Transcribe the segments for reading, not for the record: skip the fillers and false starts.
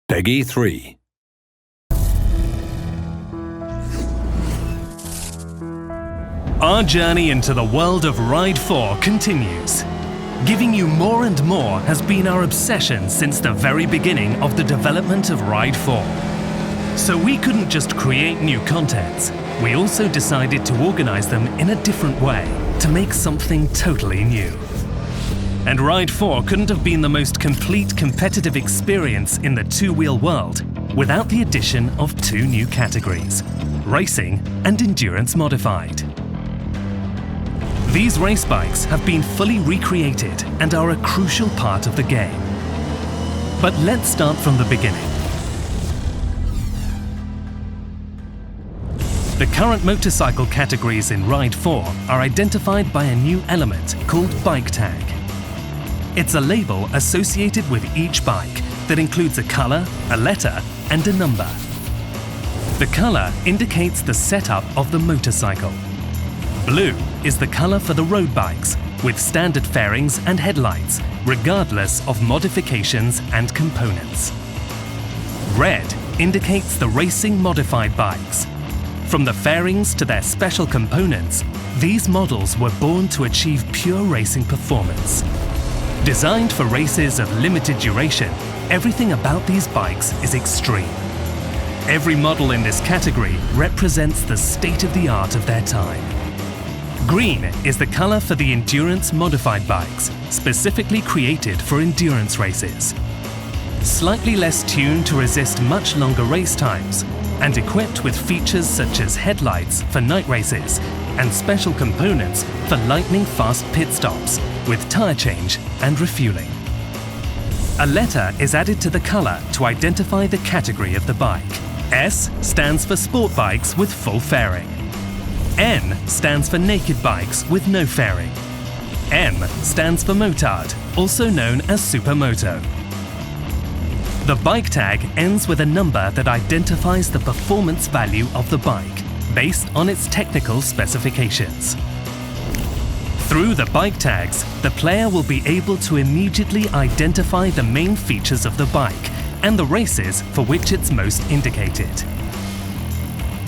Peggy 3. Our journey into the world of Ride 4 continues. Giving you more and more has been our obsession since the very beginning of the development of Ride 4. So we couldn't just create new contents, we also decided to organize them in a different way to make something totally new. And Ride 4 couldn't have been the most complete competitive experience in the two-wheel world without the addition of two new categories: racing and endurance modified. These race bikes have been fully recreated and are a crucial part of the game. But let's start from the beginning. The current motorcycle categories in Ride 4 are identified by a new element called bike tag. It's a label associated with each bike that includes a color, a letter, and a number. The color indicates the setup of the motorcycle. Blue is the color for the road bikes, with standard fairings and headlights, regardless of modifications and components. Red indicates the racing modified bikes. From the fairings to their special components, these models were born to achieve pure racing performance. Designed for races of limited duration, everything about these bikes is extreme. Every model in this category represents the state-of-the-art of their time. Green is the color for the endurance modified bikes, specifically created for endurance races. Slightly less tuned to resist much longer race times, and equipped with features such as headlights for night races and special components for lightning-fast pit stops with tire change and refueling. A letter is added to the color to identify the category of the bike. S stands for sport bikes with full fairing. N stands for naked bikes with no fairing. M stands for motard, also known as supermoto. The bike tag ends with a number that identifies the performance value of the bike, based on its technical specifications. Through the bike tags, the player will be able to immediately identify the main features of the bike and the races for which it's most indicated.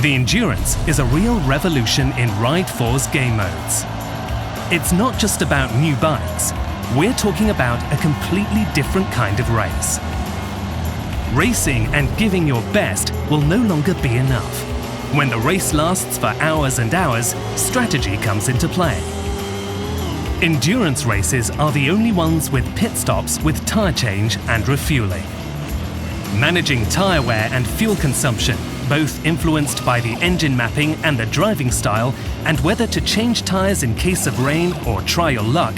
The Endurance is a real revolution in Ride 4's game modes. It's not just about new bikes, we're talking about a completely different kind of race. Racing and giving your best will no longer be enough. When the race lasts for hours and hours, strategy comes into play. Endurance races are the only ones with pit stops with tire change and refueling. Managing tire wear and fuel consumption, both influenced by the engine mapping and the driving style, and whether to change tires in case of rain or try your luck,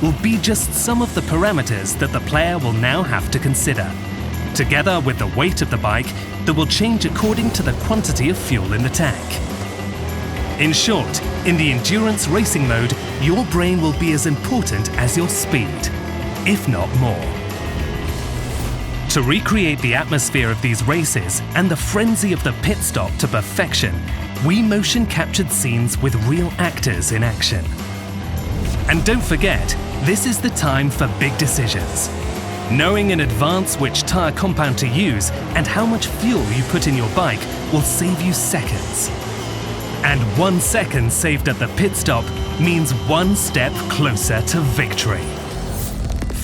will be just some of the parameters that the player will now have to consider, together with the weight of the bike that will change according to the quantity of fuel in the tank. In short, in the endurance racing mode, your brain will be as important as your speed, if not more. To recreate the atmosphere of these races and the frenzy of the pit stop to perfection, we motion captured scenes with real actors in action. And don't forget, this is the time for big decisions. Knowing in advance which tire compound to use and how much fuel you put in your bike will save you seconds. And 1 second saved at the pit stop means one step closer to victory.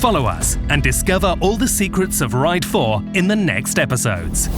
Follow us and discover all the secrets of Ride 4 in the next episodes.